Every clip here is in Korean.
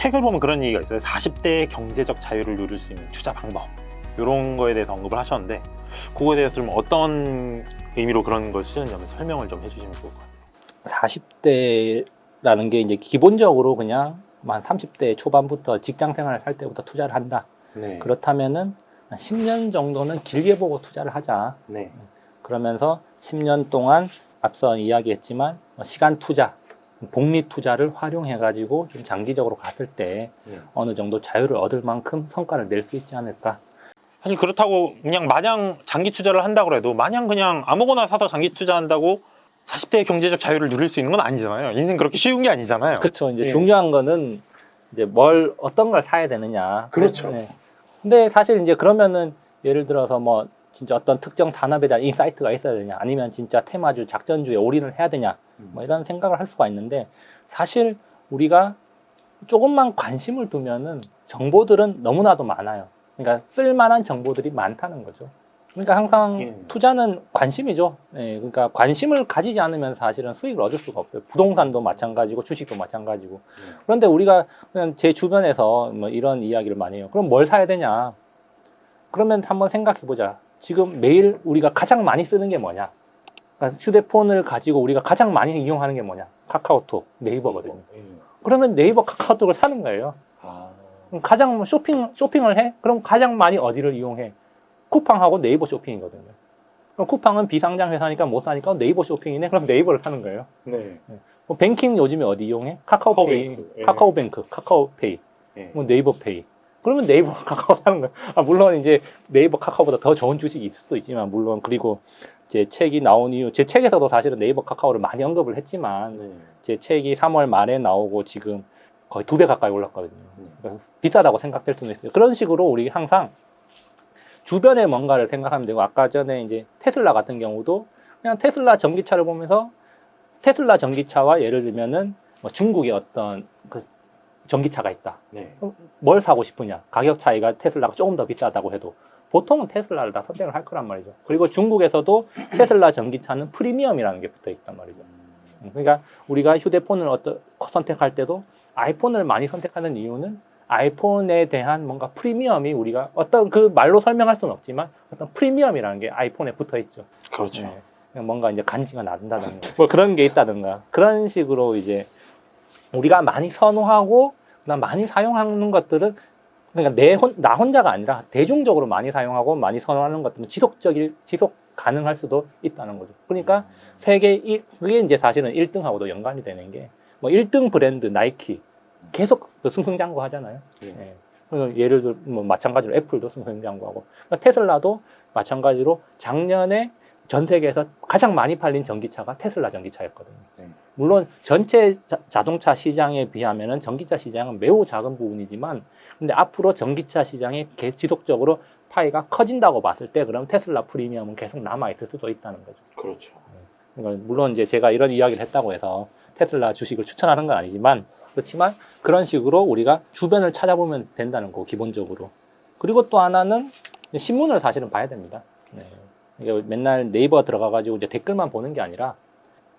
책을 보면 그런 얘기가 있어요. 40대의 경제적 자유를 누릴 수 있는 투자 방법, 이런 거에 대해서 언급을 하셨는데, 그거에 대해서 좀 어떤 의미로 그런 걸 쓰는지 한번 설명을 좀 해주시면 좋을 것 같아요. 40대라는 게 이제 기본적으로 그냥 한 30대 초반부터 직장 생활을 할 때부터 투자를 한다. 네. 그렇다면은 한 10년 정도는 길게 보고 투자를 하자. 네. 그러면서 10년 동안 앞서 이야기했지만 시간 투자, 복리 투자를 활용해 가지고 좀 장기적으로 갔을 때 어느 정도 자유를 얻을 만큼 성과를 낼 수 있지 않을까. 사실 그렇다고 그냥 마냥 장기 투자를 한다고 해도, 마냥 그냥 아무거나 사서 장기 투자한다고 40대의 경제적 자유를 누릴 수 있는 건 아니잖아요. 인생 그렇게 쉬운 게 아니잖아요. 그렇죠. 이제 예. 중요한 거는 이제 어떤 걸 사야 되느냐. 그렇죠. 네. 근데 사실 이제 그러면은 예를 들어서 뭐 진짜 어떤 특정 산업에 대한 인사이트가 있어야 되냐, 아니면 진짜 테마주, 작전주에 올인을 해야 되냐, 뭐 이런 생각을 할 수가 있는데, 사실 우리가 조금만 관심을 두면은 정보들은 너무나도 많아요. 그러니까 쓸만한 정보들이 많다는 거죠. 그러니까 항상 투자는 관심이죠. 예, 그러니까 관심을 가지지 않으면 사실은 수익을 얻을 수가 없어요. 부동산도 마찬가지고 주식도 마찬가지고. 그런데 우리가 그냥 제 주변에서 뭐 이런 이야기를 많이 해요. 그럼 뭘 사야 되냐? 그러면 한번 생각해 보자. 지금 매일 우리가 가장 많이 쓰는 게 뭐냐? 그러니까 휴대폰을 가지고 우리가 가장 많이 이용하는 게 뭐냐? 카카오톡, 네이버거든요. 그러면 네이버, 카카오톡을 사는 거예요. 그럼 가장 쇼핑을 해? 그럼 가장 많이 어디를 이용해? 쿠팡하고 네이버 쇼핑이거든요. 그럼 쿠팡은 비상장 회사니까 못 사니까 네이버 쇼핑이네? 그럼 네이버를 사는 거예요. 네. 뭐 뱅킹 요즘에 어디 이용해? 카카오페이, 카카오뱅크, 카카오페이, 뭐 네이버페이. 그러면 네이버, 카카오 사는 거예요. 물론 이제 네이버, 카카오보다 더 좋은 주식이 있을 수도 있지만, 물론. 그리고 제 책이 나온 이후, 제 책에서도 사실은 네이버, 카카오를 많이 언급을 했지만, 제 책이 3월 말에 나오고 지금 거의 2배 가까이 올랐거든요. 그러니까 비싸다고 생각될 수는 있어요. 그런 식으로 우리 항상 주변에 뭔가를 생각하면 되고, 아까 전에 이제 테슬라 같은 경우도 그냥 테슬라 전기차를 보면서 테슬라 전기차와 예를 들면은 뭐 중국의 어떤 그 전기차가 있다. 그럼 뭘 사고 싶으냐? 가격 차이가 테슬라가 조금 더 비싸다고 해도 보통은 테슬라를 다 선택을 할 거란 말이죠. 그리고 중국에서도 테슬라 전기차는 프리미엄이라는 게 붙어 있단 말이죠. 그러니까 우리가 휴대폰을 선택할 때도 아이폰을 많이 선택하는 이유는 아이폰에 대한 뭔가 프리미엄이, 우리가 어떤 그 말로 설명할 수는 없지만 어떤 프리미엄이라는 게 아이폰에 붙어 있죠. 그렇죠. 뭔가 이제 간지가 난다든가 뭐 그런 게 있다든가, 그런 식으로 이제 우리가 많이 선호하고 그다음 많이 사용하는 것들은, 그러니까 나 혼자가 아니라 대중적으로 많이 사용하고 많이 선호하는 것들은 지속 가능할 수도 있다는 거죠. 그러니까 그게 이제 사실은 1등하고도 연관이 되는 게, 뭐 1등 브랜드 나이키 계속 승승장구 하잖아요. 예를 들어 뭐 마찬가지로 애플도 승승장구하고, 그러니까 테슬라도 마찬가지로 작년에 전 세계에서 가장 많이 팔린 전기차가 테슬라 전기차였거든요. 물론 전체 자동차 시장에 비하면은 전기차 시장은 매우 작은 부분이지만, 근데 앞으로 전기차 시장이 지속적으로 파이가 커진다고 봤을 때, 그럼 테슬라 프리미엄은 계속 남아있을 수도 있다는 거죠. 그렇죠. 그러니까 물론 이제 제가 이런 이야기를 했다고 해서 테슬라 주식을 추천하는 건 아니지만, 그렇지만 그런 식으로 우리가 주변을 찾아보면 된다는 거, 기본적으로. 그리고 또 하나는 신문을 사실은 봐야 됩니다. 이게 맨날 네이버 들어가가지고 이제 댓글만 보는 게 아니라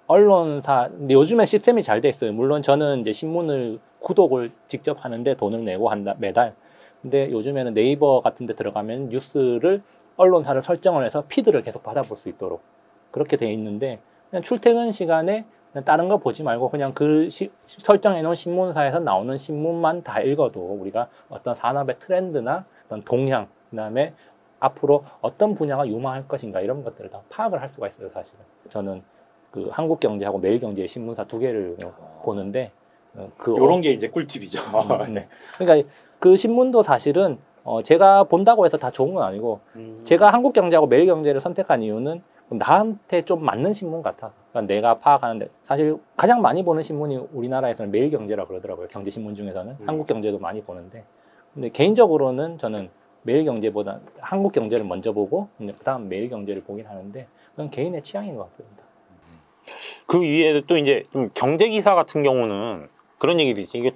언론사, 근데 요즘엔 시스템이 잘 돼 있어요. 물론 저는 이제 신문을 구독을 직접 하는데 돈을 내고 한다, 매달. 근데 요즘에는 네이버 같은 데 들어가면 뉴스를 언론사를 설정을 해서 피드를 계속 받아볼 수 있도록 그렇게 돼 있는데, 그냥 출퇴근 시간에 그냥 다른 거 보지 말고 그냥 그 설정해 놓은 신문사에서 나오는 신문만 다 읽어도 우리가 어떤 산업의 트렌드나 어떤 동향, 그 다음에 앞으로 어떤 분야가 유망할 것인가, 이런 것들을 다 파악을 할 수가 있어요. 사실은 저는 그 한국경제하고 매일경제 신문사 2개를 보는데, 요런 게 이제 꿀팁이죠. 네. 그러니까 그 신문도 사실은 제가 본다고 해서 다 좋은 건 아니고, 제가 한국경제하고 매일경제를 선택한 이유는 나한테 좀 맞는 신문 같아. 그러니까 내가 파악하는데, 사실 가장 많이 보는 신문이 우리나라에서는 매일경제라고 그러더라고요. 경제신문 중에서는. 한국경제도 많이 보는데, 근데 개인적으로는 저는 매일경제보다 한국경제를 먼저 보고 그 다음 매일경제를 보긴 하는데, 그건 개인의 취향인 것 같습니다. 그 위에 또 이제 좀 경제기사 같은 경우는 그런 얘기도 있지. 이게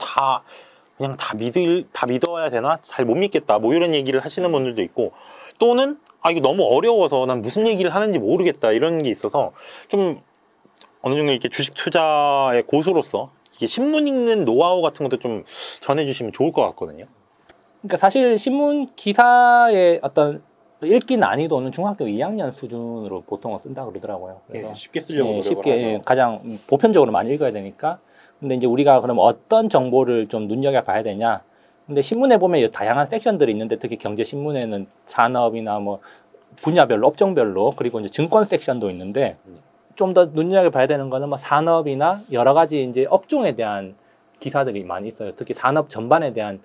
그냥 다 믿어야 되나? 잘 못 믿겠다. 뭐 이런 얘기를 하시는 분들도 있고, 또는 이거 너무 어려워서 난 무슨 얘기를 하는지 모르겠다, 이런 게 있어서 좀 어느 정도 이렇게 주식 투자의 고수로서 이게 신문 읽는 노하우 같은 것도 좀 전해주시면 좋을 것 같거든요. 그러니까 사실 신문 기사의 어떤 읽기 난이도는 중학교 2학년 수준으로 보통 쓴다 그러더라고요. 그래서 쉽게 쓰려고 노력을 쉽게 하죠. 가장 보편적으로 많이 읽어야 되니까. 근데 이제 우리가 그럼 어떤 정보를 좀 눈여겨봐야 되냐? 근데 신문에 보면 다양한 섹션들이 있는데 특히 경제 신문에는 산업이나 뭐 분야별로 업종별로 그리고 이제 증권 섹션도 있는데 좀 더 눈여겨봐야 되는 거는 뭐 산업이나 여러 가지 이제 업종에 대한 기사들이 많이 있어요. 특히 산업 전반에 대한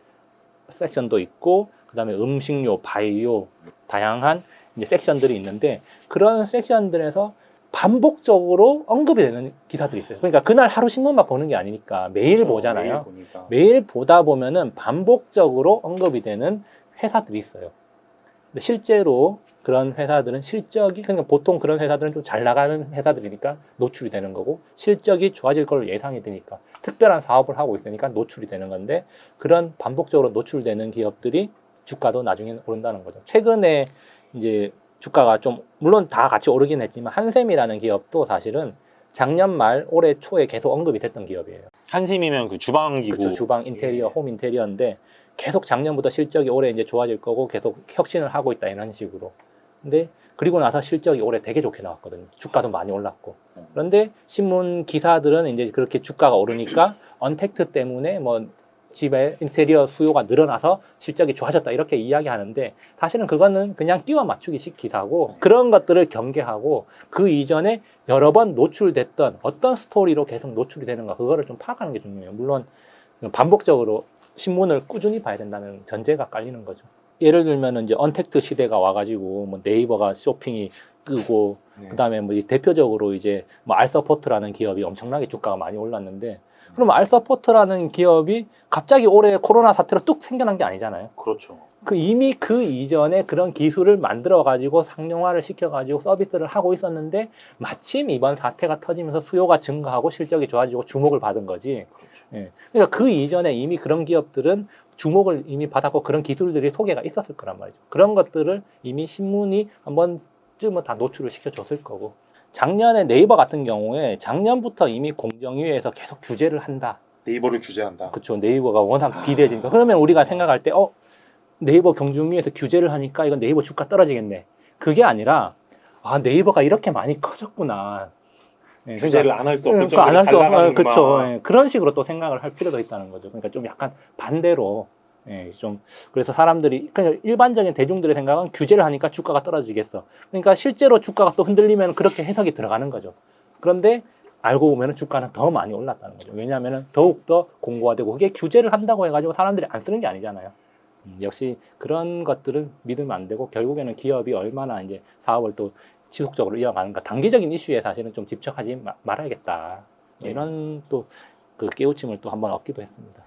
섹션도 있고 그다음에 음식료, 바이오 다양한 이제 섹션들이 있는데 그런 섹션들에서 반복적으로 언급이 되는 기사들이 있어요. 그러니까 그날 하루 신문만 보는 게 아니니까 매일 그렇죠. 보잖아요. 매일 보니까. 매일 보다 보면은 반복적으로 언급이 되는 회사들이 있어요. 근데 실제로 그런 회사들은 실적이 그러니까 보통 그런 회사들은 좀 잘 나가는 회사들이니까 노출이 되는 거고 실적이 좋아질 걸로 예상이 되니까 특별한 사업을 하고 있으니까 노출이 되는 건데 그런 반복적으로 노출되는 기업들이 주가도 나중에 오른다는 거죠. 최근에 이제 주가가 좀 물론 다 같이 오르긴 했지만 한샘이라는 기업도 사실은 작년 말 올해 초에 계속 언급이 됐던 기업이에요. 한심이면 그 주방기구. 그렇죠. 주방 인테리어, 홈 인테리어인데 계속 작년부터 실적이 올해 이제 좋아질 거고 계속 혁신을 하고 있다 이런 식으로. 근데 그리고 나서 실적이 올해 되게 좋게 나왔거든요. 주가도 많이 올랐고. 그런데 신문 기사들은 이제 그렇게 주가가 오르니까 언택트 때문에 뭐 집에 인테리어 수요가 늘어나서 실적이 좋아졌다 이렇게 이야기하는데 사실은 그거는 그냥 끼워 맞추기식 기사고 그런 것들을 경계하고 그 이전에 여러 번 노출됐던 어떤 스토리로 계속 노출이 되는가 그거를 좀 파악하는 게 중요해요. 물론 반복적으로 신문을 꾸준히 봐야 된다는 전제가 깔리는 거죠. 예를 들면 이제 언택트 시대가 와가지고 뭐 네이버가 쇼핑이 뜨고 그다음에 뭐 대표적으로 이제 뭐 알서포트라는 기업이 엄청나게 주가가 많이 올랐는데 그럼 알서포트라는 기업이 갑자기 올해 코로나 사태로 뚝 생겨난 게 아니잖아요. 그렇죠. 이미 그 이전에 그런 기술을 만들어 가지고 상용화를 시켜 가지고 서비스를 하고 있었는데 마침 이번 사태가 터지면서 수요가 증가하고 실적이 좋아지고 주목을 받은 거지. 그렇죠. 예. 그러니까 그 이전에 이미 그런 기업들은 주목을 이미 받았고 그런 기술들이 소개가 있었을 거란 말이죠. 그런 것들을 이미 신문이 한 번쯤은 다 노출을 시켜줬을 거고. 작년에 네이버 같은 경우에 작년부터 이미 공정위에서 계속 규제를 한다. 네이버를 규제한다. 그렇죠. 네이버가 워낙 비대해지니까. 그러면 우리가 생각할 때, 네이버 경중위에서 규제를 하니까 이건 네이버 주가 떨어지겠네. 그게 아니라, 네이버가 이렇게 많이 커졌구나. 네, 규제를 안 할 수 없는 그러니까 안할 수 없는, 그렇죠. 그렇죠. 네, 그런 식으로 또 생각을 할 필요도 있다는 거죠. 그러니까 좀 약간 반대로, 좀, 그래서 사람들이, 그냥 일반적인 대중들의 생각은 규제를 하니까 주가가 떨어지겠어. 그러니까 실제로 주가가 또 흔들리면 그렇게 해석이 들어가는 거죠. 그런데 알고 보면 주가는 더 많이 올랐다는 거죠. 왜냐하면 더욱더 공고화되고 그게 규제를 한다고 해가지고 사람들이 안 쓰는 게 아니잖아요. 역시 그런 것들은 믿으면 안 되고 결국에는 기업이 얼마나 이제 사업을 또 지속적으로 이어가는가 단기적인 이슈에 사실은 좀 집착하지 말아야겠다. 이런 또 그 깨우침을 또 한번 얻기도 했습니다.